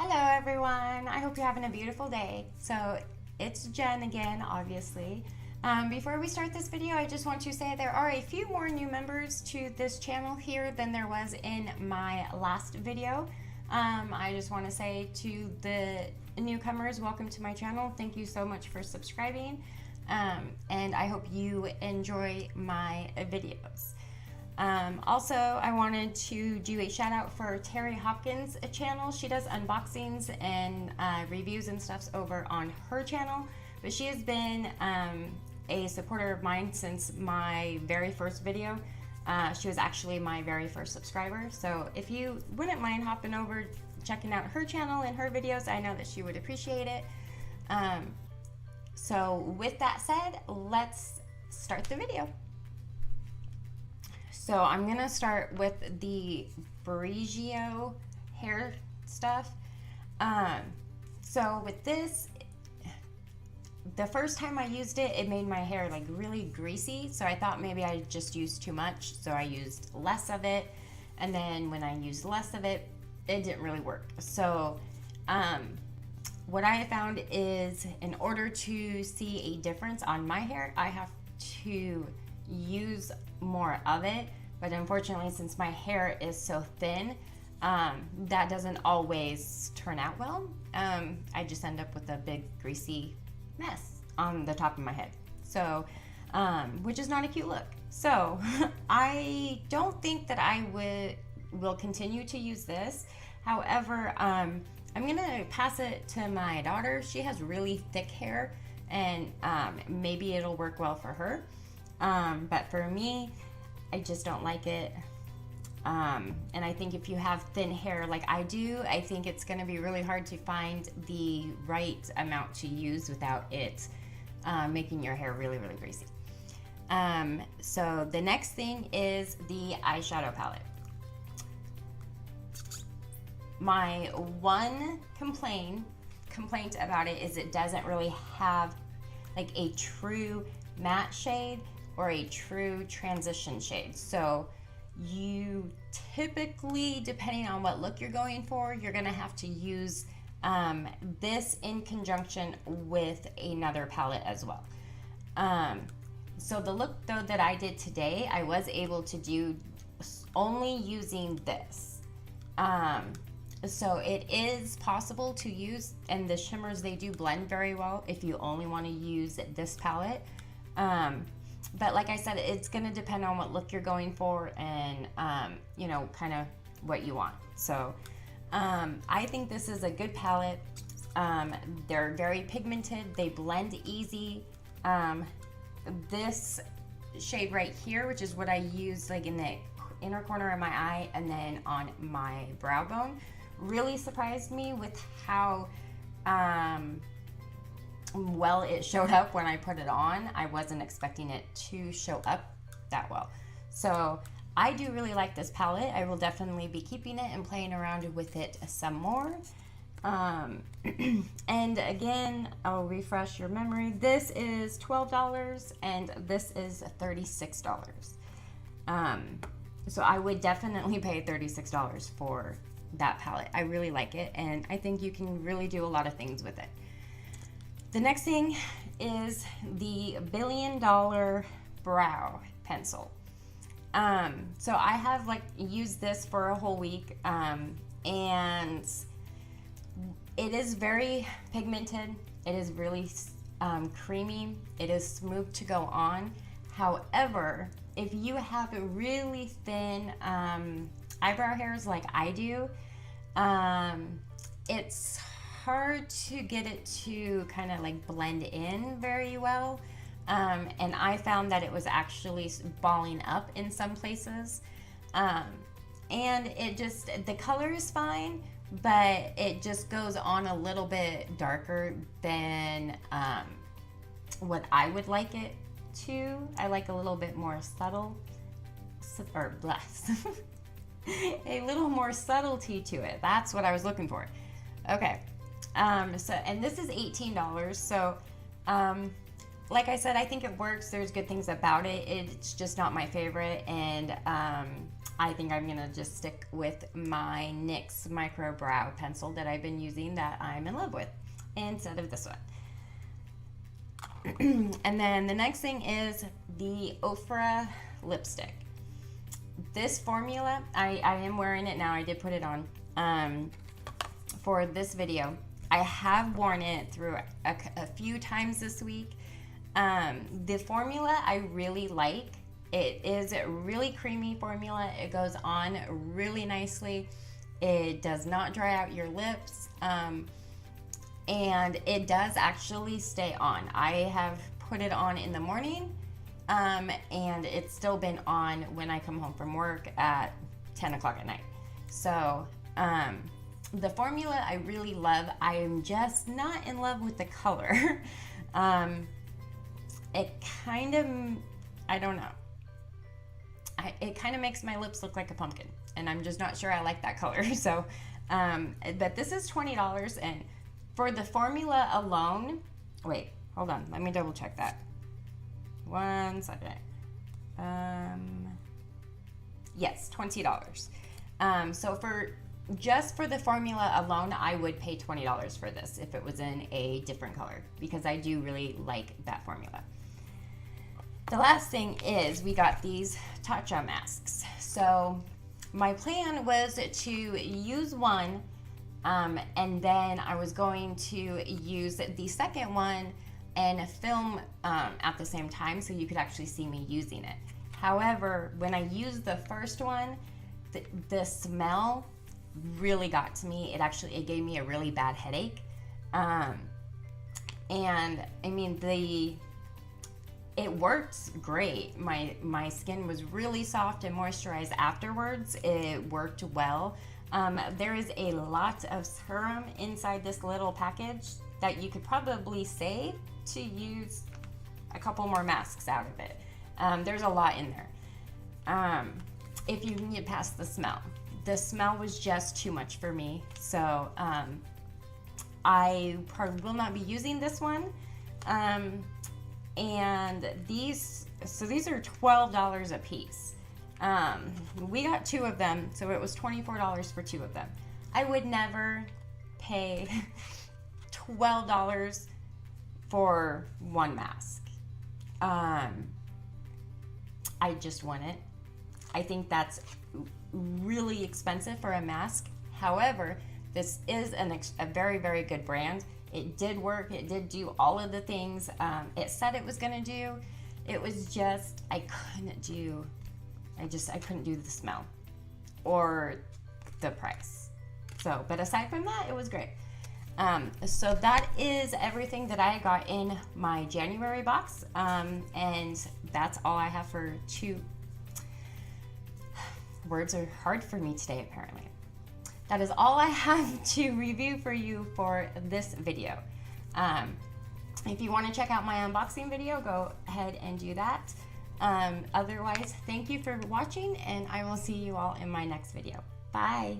Hello everyone, I hope you're having a beautiful day. So it's Jen again, obviously. Before we start this video, I just want to say there are a few more new members to this channel here than there was in my last video. I just want to say to the newcomers, welcome to my channel. Thank you so much for subscribing, and I hope you enjoy my videos. Also, I wanted to do a shout out for Terry Hopkins' channel. She does unboxings and reviews and stuff over on her channel, but she has been a supporter of mine since my very first video. She was actually my very first subscriber, so if you wouldn't mind hopping over, checking out her channel and her videos, I know that she would appreciate it. So with that said, let's start the video. So I'm gonna start with the Briogeo hair stuff. So with this, the first time I used it, it made my hair like really greasy. So I thought maybe I just used too much. So I used less of it. And then when I used less of it, it didn't really work. So what I found is in order to see a difference on my hair, I have to use more of it. But unfortunately, since my hair is so thin, that doesn't always turn out well. I just end up with a big greasy mess on the top of my head. So, which is not a cute look. So I don't think that I will continue to use this. However, I'm gonna pass it to my daughter. She has really thick hair, and maybe it'll work well for her. But for me, I just don't like it. And I think if you have thin hair like I do, I think it's gonna be really hard to find the right amount to use without it making your hair really, really greasy. So the next thing is the eyeshadow palette. My one complaint about it is it doesn't really have like a true matte shade or a true transition shade. So you typically, depending on what look you're going for, you're gonna have to use this in conjunction with another palette as well. So the look though that I did today, I was able to do only using this. So it is possible to use, and the shimmers, they do blend very well if you only want to use this palette. But like I said, it's going to depend on what look you're going for and, you know, kind of what you want. So I think this is a good palette. They're very pigmented. They blend easy. This shade right here, which is what I use like in the inner corner of my eye and then on my brow bone, really surprised me with how well it showed up when I put it on. I wasn't expecting it to show up that well. So I do really like this palette. I will definitely be keeping it and playing around with it some more. And again, I'll refresh your memory. This is $12 and this is $36. So I would definitely pay $36 for that palette. I really like it, and I think you can really do a lot of things with it. The next thing is the $1 billion brow pencil. So I have like used this for a whole week, and it is very pigmented. It is really creamy. It is smooth to go on. However, if you have really thin eyebrow hairs like I do, it's hard to get it to kind of like blend in very well, and I found that it was actually balling up in some places, and it just, the color is fine, but it just goes on a little bit darker than what I would like it to. I like a little bit more subtle, or less a little more subtlety to it. That's what I was looking for. Okay. So, and this is $18. So, like I said, I think it works. There's good things about it. It's just not my favorite. And, I think I'm gonna just stick with my NYX Micro Brow Pencil that I've been using that I'm in love with instead of this one. And then the next thing is the Ofra lipstick. This formula, I am wearing it now. I did put it on for this video. I have worn it through a few times this week. The formula I really like. It is a really creamy formula. It goes on really nicely. It does not dry out your lips. And it does actually stay on. I have put it on in the morning, and it's still been on when I come home from work at 10 o'clock at night. So the formula I really love. I am just not in love with the color. It kind of, I don't know. It kind of makes my lips look like a pumpkin, and I'm just not sure I like that color. So, but this is $20, and for the formula alone, wait, hold on, let me double check that. 1 second. Yes, $20. So just for the formula alone, I would pay $20 for this if it was in a different color, because I do really like that formula. The last thing is we got these Tatcha masks. So my plan was to use one, and then I was going to use the second one and film at the same time so you could actually see me using it. However, when I used the first one, the smell really got to me. It gave me a really bad headache. And I mean, it worked great. My skin was really soft and moisturized afterwards. It worked well. There is a lot of serum inside this little package that you could probably save to use a couple more masks out of it. There's a lot in there. If you can get past the smell. The smell was just too much for me. So I probably will not be using this one. And these are $12 a piece. We got 2 of them, so it was $24 for 2 of them. I would never pay $12 for one mask. I just want it. I think that's really expensive for a mask. However, this is a very, very good brand. It did work. It did do all of the things it said it was going to do. It was just, I couldn't do the smell or the price. So, but aside from that, it was great. So that is everything that I got in my January box. And that's all I have for words are hard for me today, apparently. That is all I have to review for you for this video. If you want to check out my unboxing video, go ahead and do that. Otherwise, thank you for watching, and I will see you all in my next video. Bye.